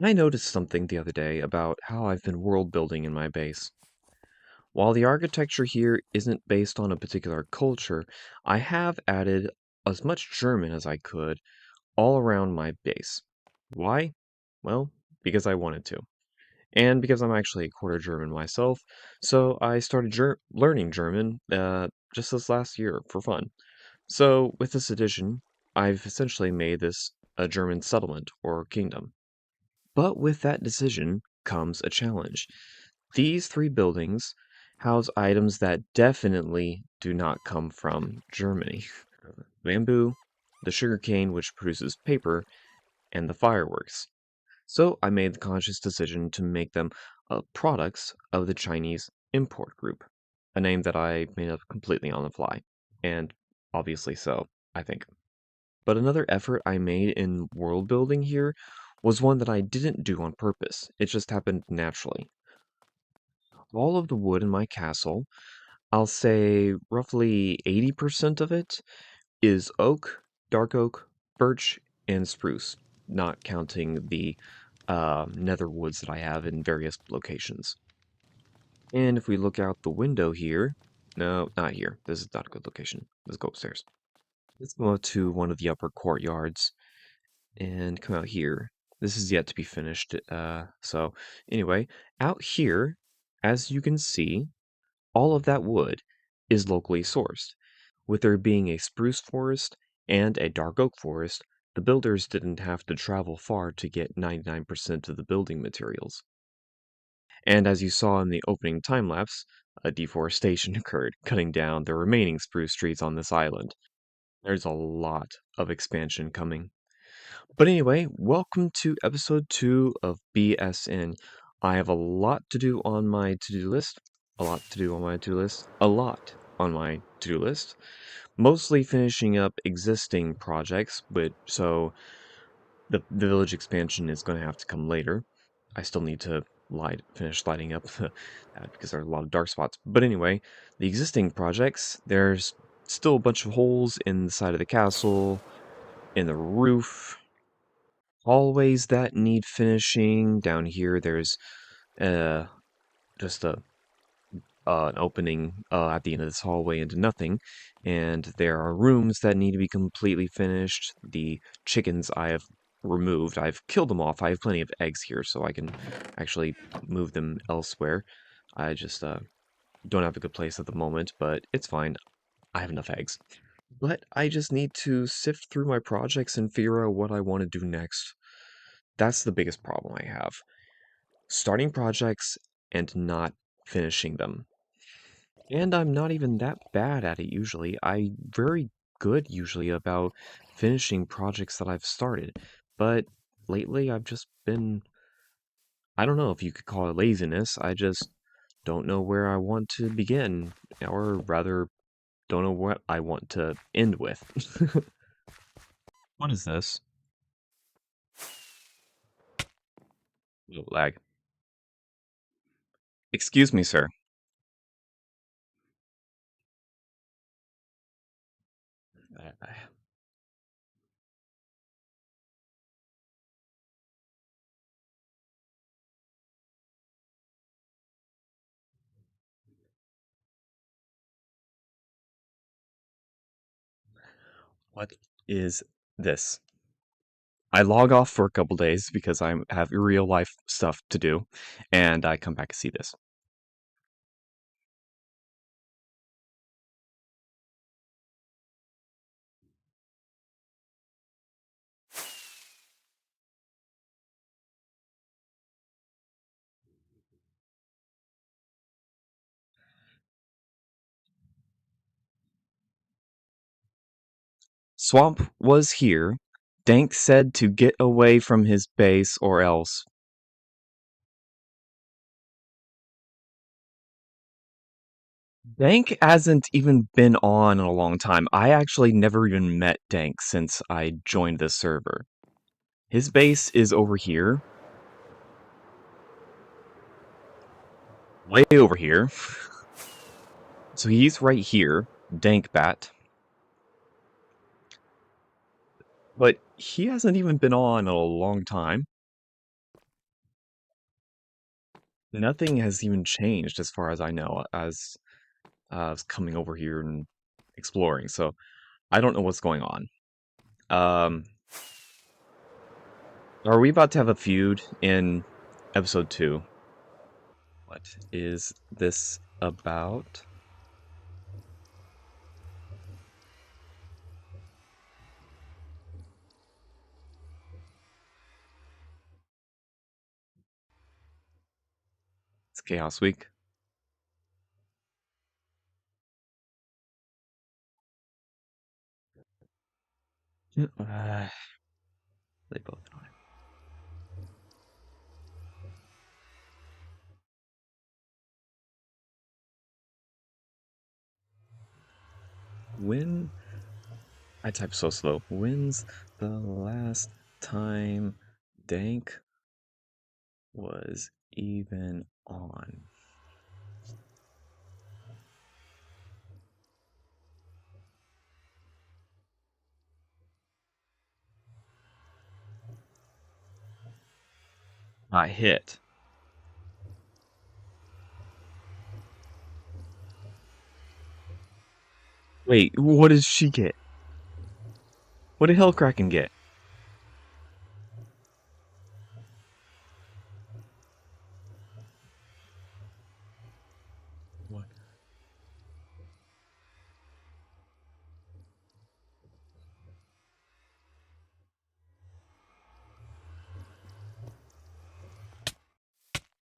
I noticed something the other day about how I've been world building in my base. While the architecture here isn't based on a particular culture, I have added as much German as I could all around my base. Why? Well, because I wanted to. And because I'm actually a quarter German myself, so I started learning German just this last year for fun. So, with this addition, I've essentially made this a German settlement or kingdom. But with that decision comes a challenge. These three buildings house items that definitely do not come from Germany: bamboo, the sugarcane, which produces paper, and the fireworks. So I made the conscious decision to make them products of the Chinese import group, a name that I made up completely on the fly. And obviously so, I think. But another effort I made in world building here was one that I didn't do on purpose. It just happened naturally. All of the wood in my castle, I'll say roughly 80% of it, is oak, dark oak, birch, and spruce, not counting the nether woods that I have in various locations. And if we look out the window here, no, not here. This is not a good location. Let's go upstairs. Let's go to one of the upper courtyards and come out here. This is yet to be finished. So anyway, out here, as you can see, all of that wood is locally sourced. With there being a spruce forest and a dark oak forest, the builders didn't have to travel far to get 99% of the building materials. And as you saw in the opening time lapse, a deforestation occurred, cutting down the remaining spruce trees on this island. There's a lot of expansion coming. But anyway, welcome to episode 2 of BSN. I have a lot to do on my to-do list. A lot to do on my to-do list. A lot on my to-do list. Mostly finishing up existing projects, but so the village expansion is going to have to come later. I still need to finish lighting up because there are a lot of dark spots. But anyway, the existing projects, there's still a bunch of holes in the side of the castle, in the roof, hallways that need finishing. Down here, there's uh, just an opening at the end of this hallway into nothing, and there are rooms that need to be completely finished. The chickens I have removed. I've killed them off. I have plenty of eggs here, so I can actually move them elsewhere. I just don't have a good place at the moment, but it's fine. I have enough eggs. But I just need to sift through my projects and figure out what I want to do next. That's the biggest problem I have. Starting projects and not finishing them. And I'm not even that bad at it usually. I'm very good usually about finishing projects that I've started. But lately I've just been, I don't know if you could call it laziness. I just don't know where I want to begin, or rather, don't know what I want to end with. What is this? Little lag. Excuse me, sir. Uh, What is this? I log off for a couple days because I have real life stuff to do, and I come back to see this. Swamp was here. Dank said to get away from his base or else. Dank hasn't even been on in a long time. I actually never even met Dank since I joined this server. His base is over here. Way over here. So he's right here, Dank Bat. But he hasn't even been on in a long time. Nothing has even changed as far as I know as coming over here and exploring. So I don't know what's going on. Um, are we about to have a feud in episode 2? What is this about? It's Chaos Week. They both know it. When I type so slow. When's the last time Dank was even on? I hit. Wait, what does she get? What did Hellkraken get? What?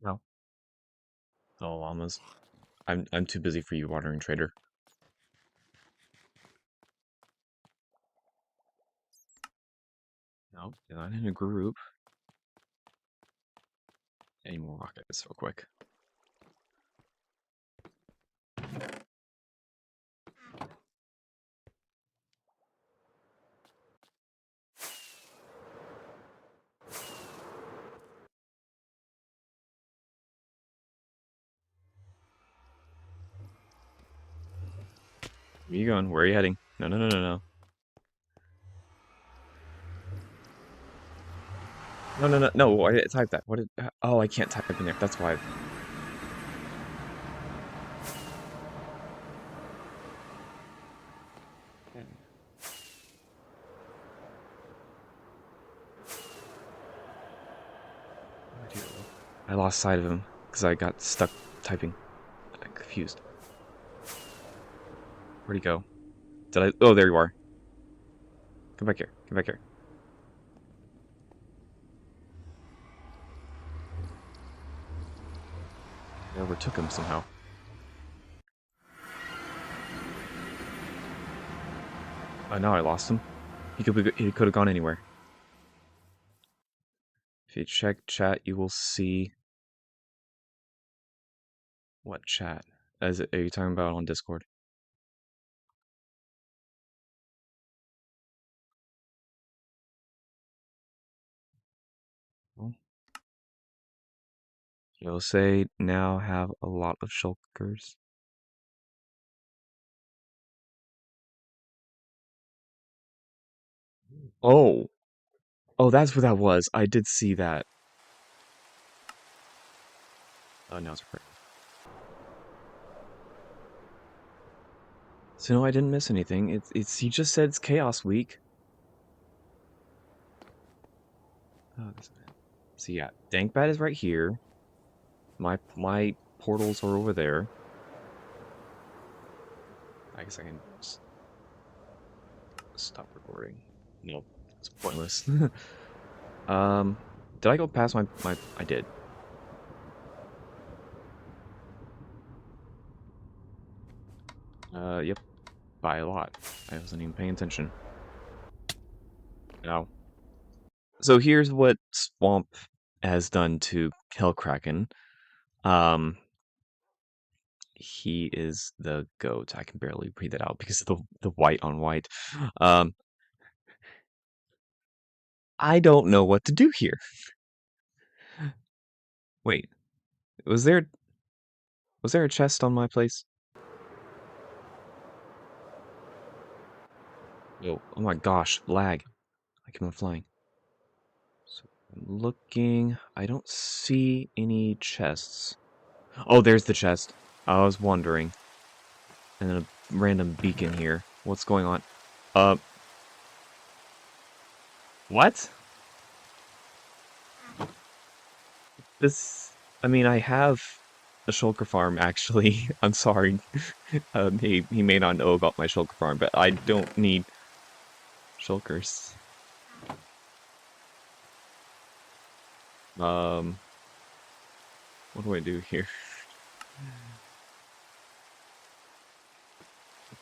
No. Oh, llamas. I'm too busy for you, watering trader. No, you're not in a group. Any more rockets, real quick. Where are you going? Where are you heading? No, no, no, no, no. No, no, no, no. I type that. What did? Oh, I can't type in there. That's why. Okay. I lost sight of him because I got stuck typing. I'm confused. Where'd he go? Did I? Oh, there you are. Come back here. Come back here. I overtook him somehow. Oh, now I lost him. He could have gone anywhere. If you check chat, you will see what chat. Are you talking about on Discord? Well, you'll say now have a lot of shulkers. Oh, oh, that's what that was. I did see that. Oh, now it's right. So no, I didn't miss anything. It's. He just said it's Chaos Week. Oh, so yeah, Dank Bat is right here. My portals are over there. I guess I can stop recording. No, it's pointless. um, did I go past my? I did. Yep, by a lot. I wasn't even paying attention. Now, so here's what Swamp has done to Hellkraken. Um, he is the goat. I can barely breathe it out because of the white on white. Um, I don't know what to do here. Wait, was there a chest on my place? Oh, oh my gosh, lag. I keep on flying. So Looking, I don't see any chests. Oh, there's the chest. I was wondering. And then a random beacon here. What's going on? Uh, what? This, I mean, I have a shulker farm, actually. I'm sorry. He may not know about my shulker farm, but I don't need shulkers. Um, what do I do here?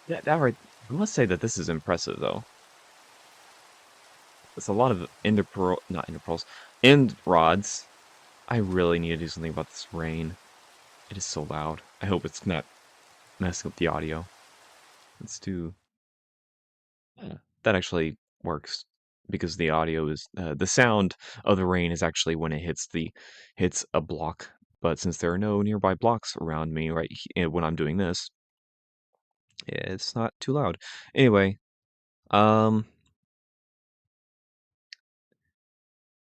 That right, I must say that this is impressive, though. It's a lot of ender pearl, not ender pearls, end rods. I really need to do something about this rain. It is so loud. I hope it's not messing up the audio. Let's do. Yeah, that actually works because the audio is the sound of the rain is actually when it hits a block. But since there are no nearby blocks around me when I'm doing this, it's not too loud. Anyway, um,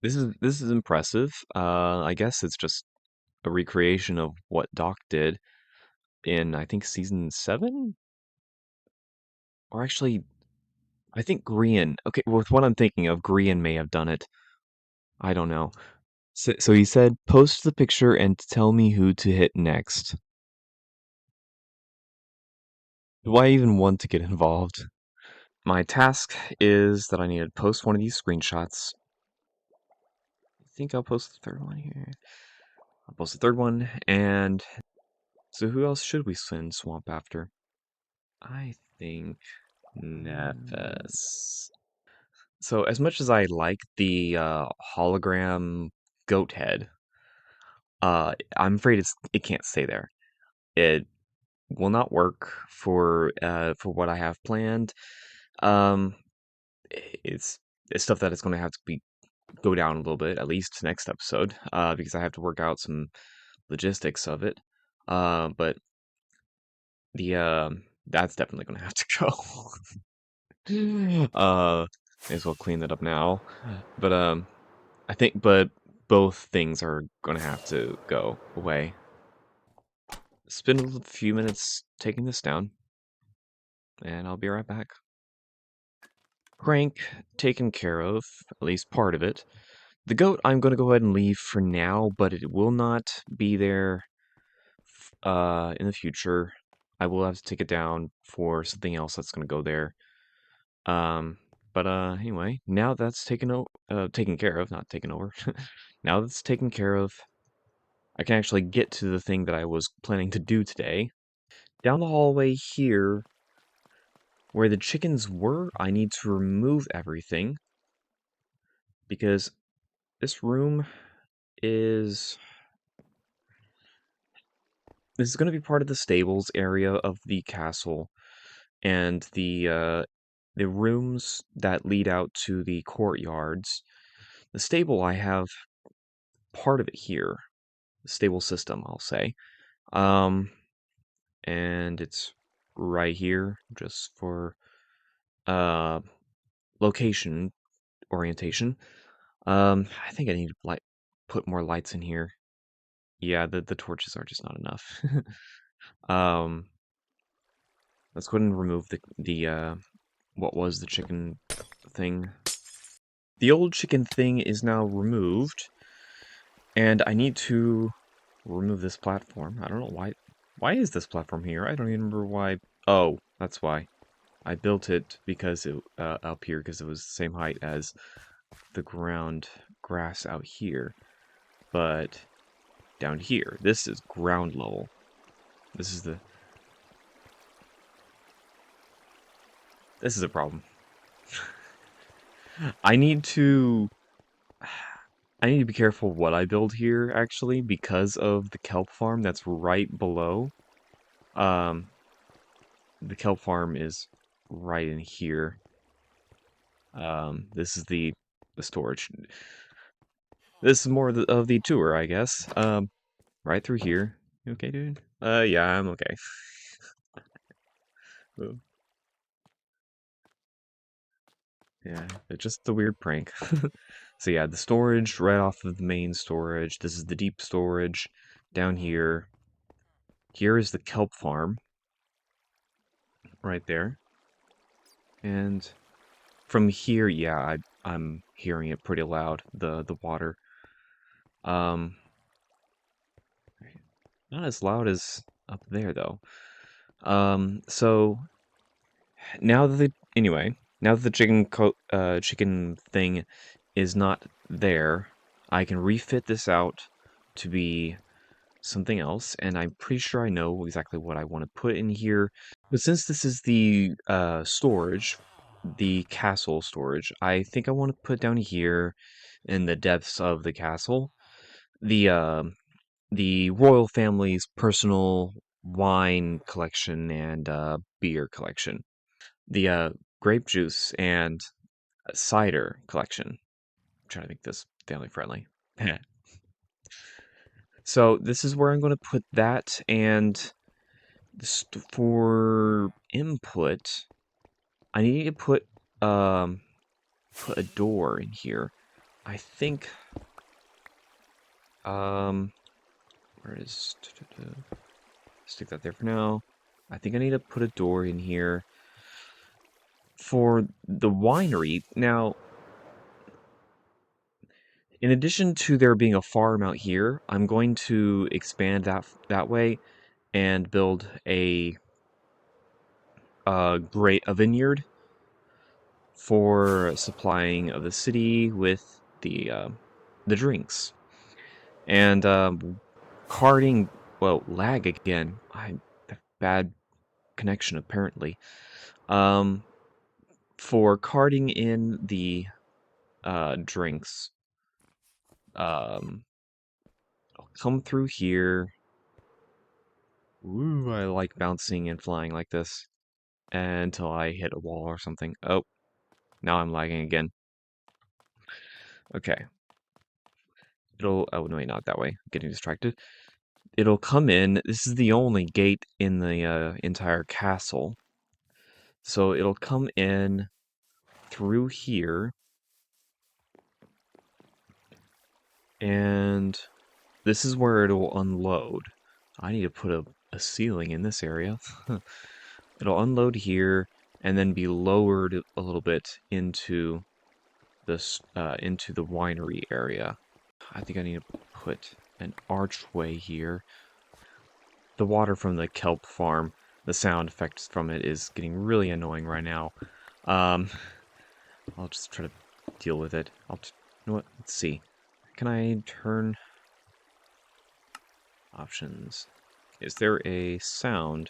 this is impressive. I guess it's just a recreation of what Doc did in I think season 7, or actually I think Grian. Okay, with what I'm thinking of, Grian may have done it. I don't know. So he said, post the picture and tell me who to hit next. Do I even want to get involved? My task is that I need to post one of these screenshots. I think I'll post the third one here. I'll post the third one, and so who else should we send Swamp after? I think Nefes. So as much as I like the hologram goat head, I'm afraid it can't stay there. It will not work for what I have planned. Um, it's it's stuff that is going to have to be go down a little bit, at least next episode, because I have to work out some logistics of it. But the that's definitely going to have to go. May as well clean that up now. But I think, but both things are going to have to go away. Spend a few minutes taking this down, and I'll be right back. Crank taken care of, at least part of it. The goat I'm going to go ahead and leave for now, but it will not be there in the future. I will have to take it down for something else that's going to go there. Um, but anyway, now that's taken care of, not taken over. Now that's taken care of, I can actually get to the thing that I was planning to do today. Down the hallway here, where the chickens were, I need to remove everything because this room is this is going to be part of the stables area of the castle, and the rooms that lead out to the courtyards. The stable, I have part of it here. The stable system, I'll say. Um, and it's right here just for uh location orientation. I think I need to put more lights in here. Yeah, the torches are just not enough. um, let's go ahead and remove the what was the chicken thing. The old chicken thing is now removed, and I need to remove this platform. I don't know why. Why is this platform here? I don't even remember why. Oh, that's why. I built it because it up here because it was the same height as the ground grass out here. But down here, this is ground level. This is a problem. I need to I need to be careful what I build here actually because of the kelp farm that's right below. Um the kelp farm is right in here. This is the storage. This is more of the tour, I guess. Right through here. You okay, dude? Yeah, I'm okay. Ooh, yeah, it's just a weird prank. So yeah, the storage right off of the main storage. This is the deep storage down here. Here is the kelp farm right there. And from here, yeah, I'm hearing it pretty loud, the water. Um, not as loud as up there though. So now that now that the chicken thing is not there, I can refit this out to be something else, and I'm pretty sure I know exactly what I want to put in here. But since this is the storage, the castle storage, I think I want to put down here in the depths of the castle the the royal family's personal wine collection and beer collection, the grape juice and cider collection. I'm trying to make this family friendly. So this is where I'm going to put that, and for input, I need to put a door in here. I think where is stick that there for now. I think I need to put a door in here for the winery. Now, in addition to there being a farm out here, I'm going to expand that way and build a a vineyard for supplying of the city with the drinks and carting. Well, lag again. I have bad connection apparently. Um, for carting in the drinks. Um, I'll come through here. Ooh, I like bouncing and flying like this until I hit a wall or something. Oh, now I'm lagging again. Okay. Oh, no, wait, not that way. I'm getting distracted. It'll come in. This is the only gate in the entire castle. So it'll come in through here. And this is where it'll unload. I need to put a ceiling in this area. It'll unload here and then be lowered a little bit into this into the winery area. I think I need to put an archway here. The water from the kelp farm, the sound effects from it is getting really annoying right now. Um, I'll just try to deal with it. You know what? Let's see. Can I turn options? Is there a sound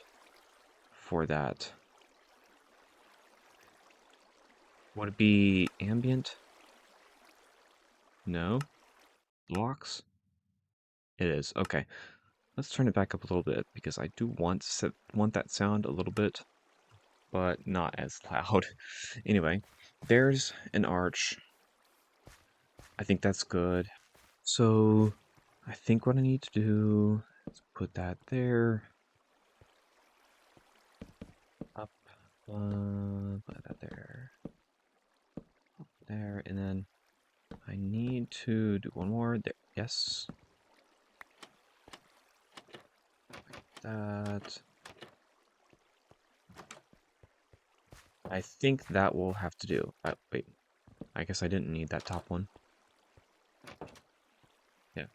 for that? Would it be ambient? No. Blocks? It is. Okay. Let's turn it back up a little bit because I do want that sound a little bit, but not as loud. Anyway, there's an arch. I think that's good. So I think what I need to do is put that there. Up. Put that there. Up there, and then I need to do one more there. Yes. That. I think that will have to do. Wait, I guess I didn't need that top one. Yeah.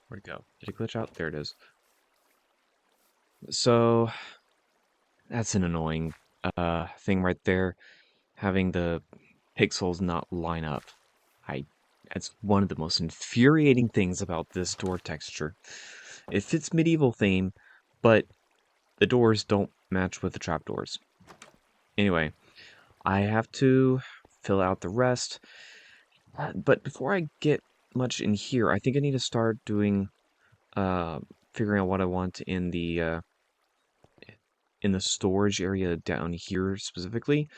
Where'd it go? Did it glitch out? There it is. So, that's an annoying thing right there. Having the pixels not line up. That's one of the most infuriating things about this door texture. It fits medieval theme, but the doors don't match with the trapdoors. Anyway, I have to fill out the rest. But before I get much in here, I think I need to start doing, figuring out what I want in the storage area down here specifically,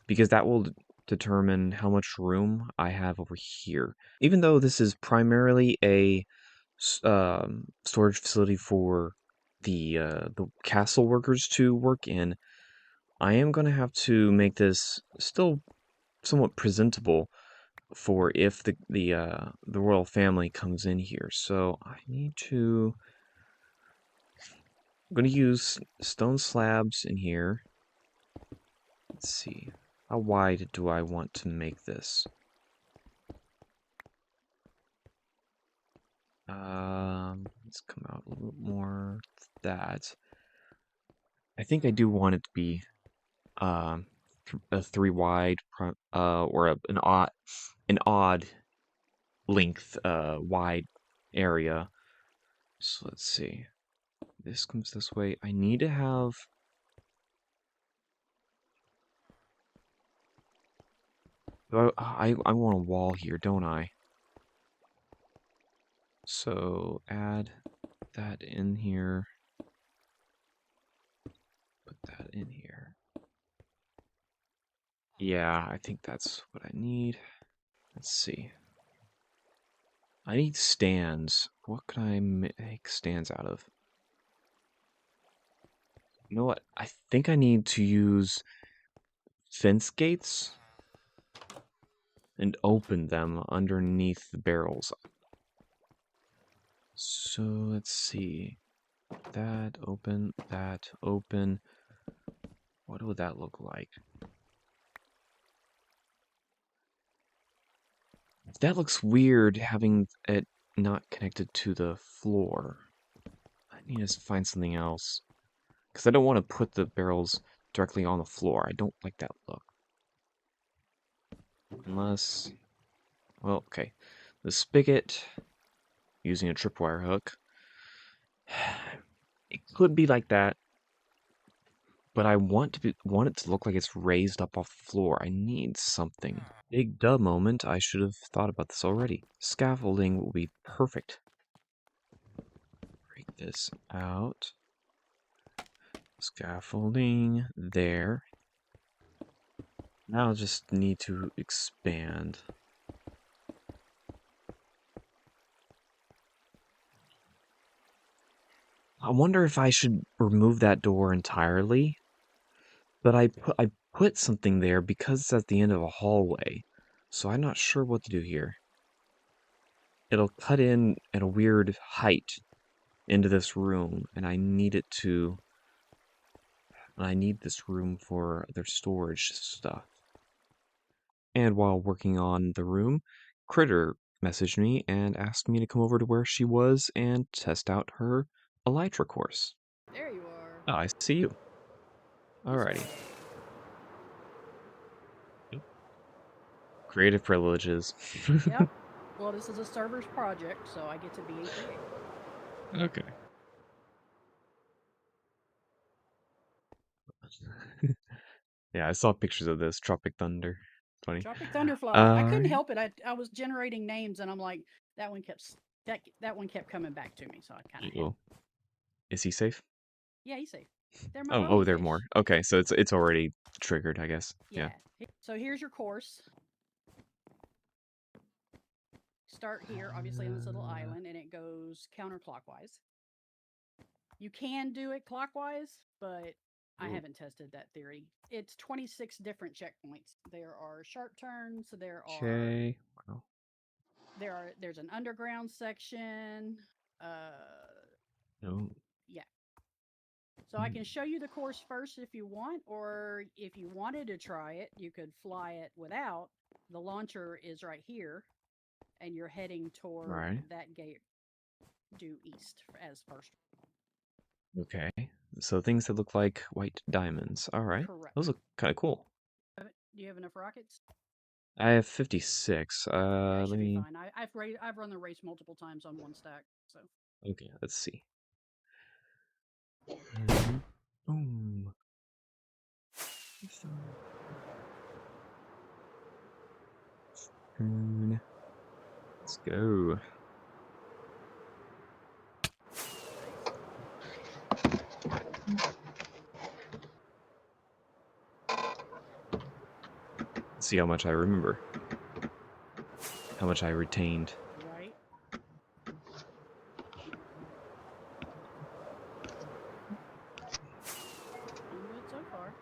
because that will determine how much room I have over here. Even though this is primarily a storage facility for the castle workers to work in, I am going to have to make this still somewhat presentable for if the royal family comes in here. So I need to. I'm gonna use stone slabs in here. Let's see. How wide do I want to make this? Let's come out a little more. That. I think I do want it to be um a 3 wide or an odd length wide area. So let's see. This comes this way. I need to have I want a wall here, don't I? So add that in here. Put that in here. Yeah, I think that's what I need. Let's see. I need stands. What can I make stands out of? You know what? I think I need to use fence gates and open them underneath the barrels. So let's see. That open, that open. What would that look like? That looks weird having it not connected to the floor. I need to find something else. Because I don't want to put the barrels directly on the floor. I don't like that look. Unless... Well, okay. The spigot, using a tripwire hook. It could be like that. But I want it to look like it's raised up off the floor. I need something. Big duh moment. I should have thought about this already. Scaffolding will be perfect. Break this out. Scaffolding there. Now I just need to expand. I wonder if I should remove that door entirely. But I put something there because it's at the end of a hallway. So I'm not sure what to do here. It'll cut in at a weird height into this room, and I need this room for their storage stuff. And while working on the room, Critter messaged me and asked me to come over to where she was and test out her Elytra course. There you are. Oh, I see you. Alrighty. Creative privileges. Yep. Well, this is a server's project, so I get to be in creative. Okay. Yeah, I saw pictures of this Tropic Thunder. Funny. Tropic Thunderfly. I couldn't Alright. help it. I was generating names, and I'm like, that one kept coming back to me, so I kind of had. Is he safe? Yeah, he's safe. They're my Oh, bony there are fish. more. Okay, so it's already triggered, I guess. Yeah. Yeah. So here's your course. Start here, obviously, on this little island, and it goes counterclockwise. You can do it clockwise, but I haven't tested that theory. It's 26 different checkpoints. There are sharp turns. Okay. Wow. There's an underground section. No. Yeah. So I can show you the course first if you want, or if you wanted to try it, you could fly it without. The launcher is right here, and you're heading toward Right. that gate due east as first. Okay. So things that look like white diamonds. Alright. Correct. Those look kind of cool. Do you have enough rockets? I have 56. Yeah, it Let should be me... fine. I've run the race multiple times on one stack, so. Okay, let's see. Boom. Let's go. Let's see how much I remember. How much I retained. Right. Doing good so far.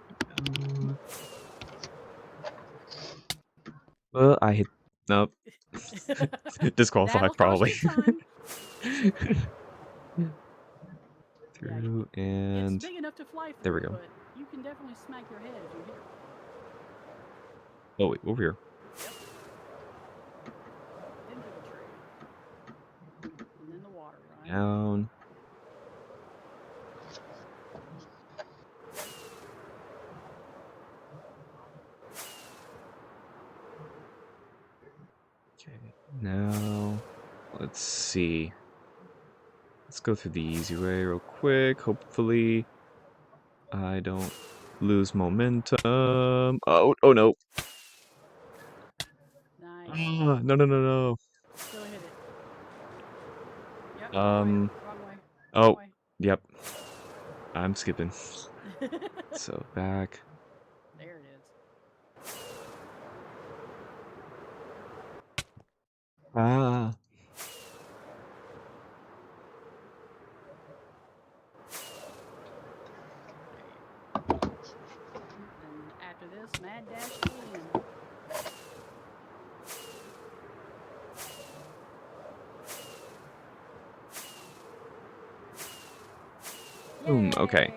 Well, I hit Nope. Disqualified, That'll cost probably. you time. Yeah, Through, it's and big enough to fly there we through, go. but you can definitely smack your head if you hit it. Oh, wait, over here. Yep. Into the tree. And then the water, right? Down. Okay, now let's see. Let's go through the easy way real quick. Hopefully, I don't lose momentum. Oh no. Nice. Ah, no, no, no, no. Still hit it. Yep, wrong way, Um, wrong way, wrong oh, way. yep. I'm skipping. So back. There it is. Ah. And after this, mad dash to the end. Boom. Okay. Yay!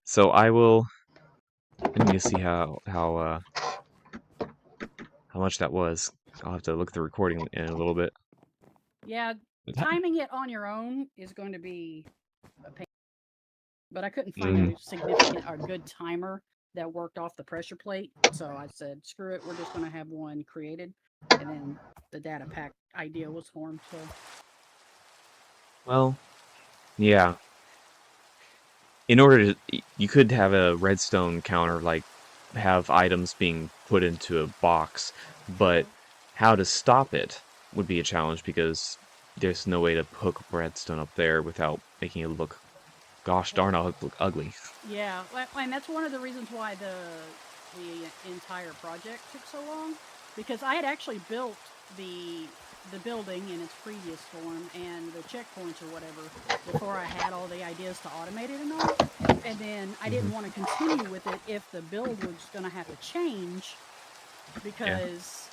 So I need to see how much that was. I'll have to look at the recording in a little bit. Yeah, timing it on your own is going to be a pain. But I couldn't find Mm, a significant or good timer that worked off the pressure plate. So I said, screw it, we're just going to have one created. And then the data pack idea was formed. So, well, yeah. In order to, you could have a redstone counter, like have items being put into a box, but how to stop it would be a challenge because there's no way to hook redstone up there without making it look, gosh well, darn, I'll look ugly. yeah, and that's one of the reasons why the entire project took so long, because I had actually built the the building in its previous form and the checkpoints or whatever before I had all the ideas to automate it and all. And then I Hmm. didn't want to continue with it if the build was going to have to change Yeah, because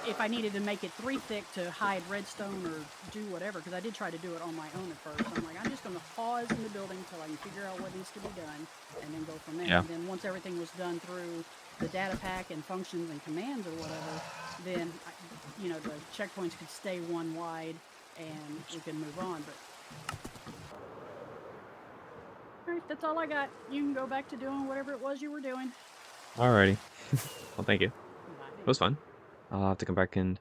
if I needed to make it 3 thick to hide redstone or do whatever, because I did try to do it on my own at first. I'm like, I'm just going to pause in the building until I can figure out what needs to be done, and then go from there. yeah. And then once everything was done through the data pack and functions and commands or whatever, then the checkpoints could stay one wide, and we could move on. But all right, that's all I got. You can go back to doing whatever it was you were doing. Alrighty. Well, thank you. It Bye. was fun. I'll have to come back and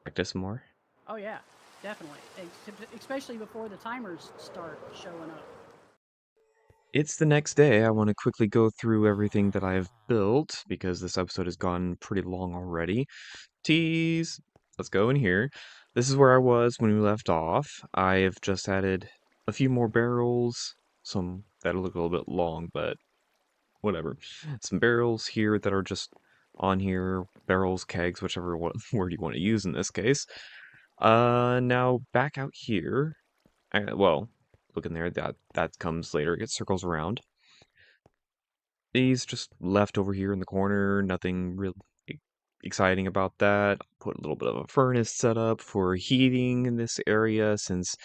practice some more. Oh yeah, definitely. Especially before the timers start showing up. It's the next day. I want to quickly go through everything that I've built because this episode has gone pretty long already. Tease! Let's go in here. This is where I was when we left off. I have just added a few more barrels. Some that'll look a little bit long, but whatever. Some barrels here that are just on here. Barrels, kegs, whichever word you want to use in this case. Now back out here. Well, look in there. That comes later. It circles around. These just left over here in the corner. Nothing real exciting about that. Put a little bit of a furnace set up for heating in this area since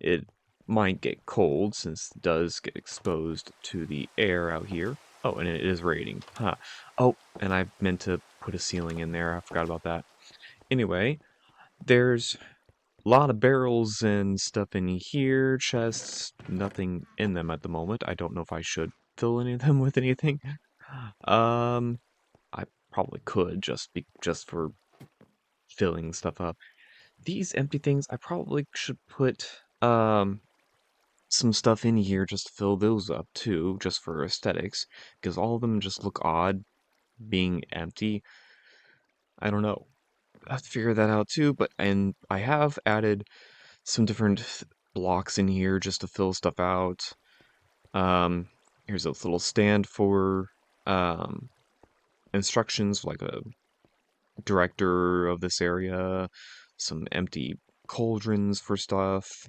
it might get cold since it does get exposed to the air out here. Oh, and it is raining. Huh. Oh, and I meant to put a ceiling in there. I forgot about that. Anyway, there's a lot of barrels and stuff in here. Chests, nothing in them at the moment. I don't know if I should fill any of them with anything. Um, I probably could just for filling stuff up. These empty things, I probably should put some stuff in here just to fill those up too, just for aesthetics, because all of them just look odd being empty. I don't know. I have to figure that out too, and I have added some different blocks in here just to fill stuff out. Um, here's a little stand for um instructions, like a director of this area, some empty cauldrons for stuff,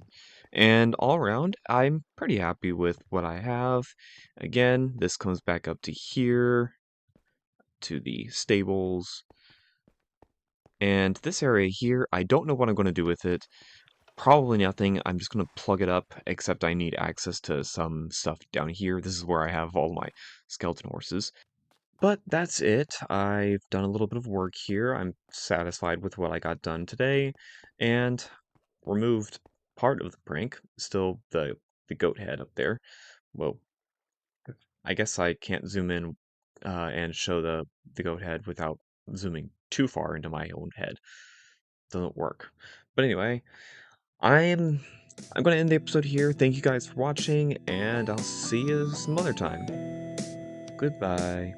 and all around, I'm pretty happy with what I have. Again, this comes back up to here, to the stables. And this area here, I don't know what I'm going to do with it. Probably nothing. I'm just going to plug it up, except I need access to some stuff down here. This is where I have all my skeleton horses. But that's it. I've done a little bit of work here. I'm satisfied with what I got done today, and removed part of the prank. Still the goat head up there. Well, I guess I can't zoom in and show the goat head without zooming too far into my own head. Doesn't work. But anyway, I'm I'm gonna end the episode here. Thank you guys for watching, and I'll see you some other time. Goodbye.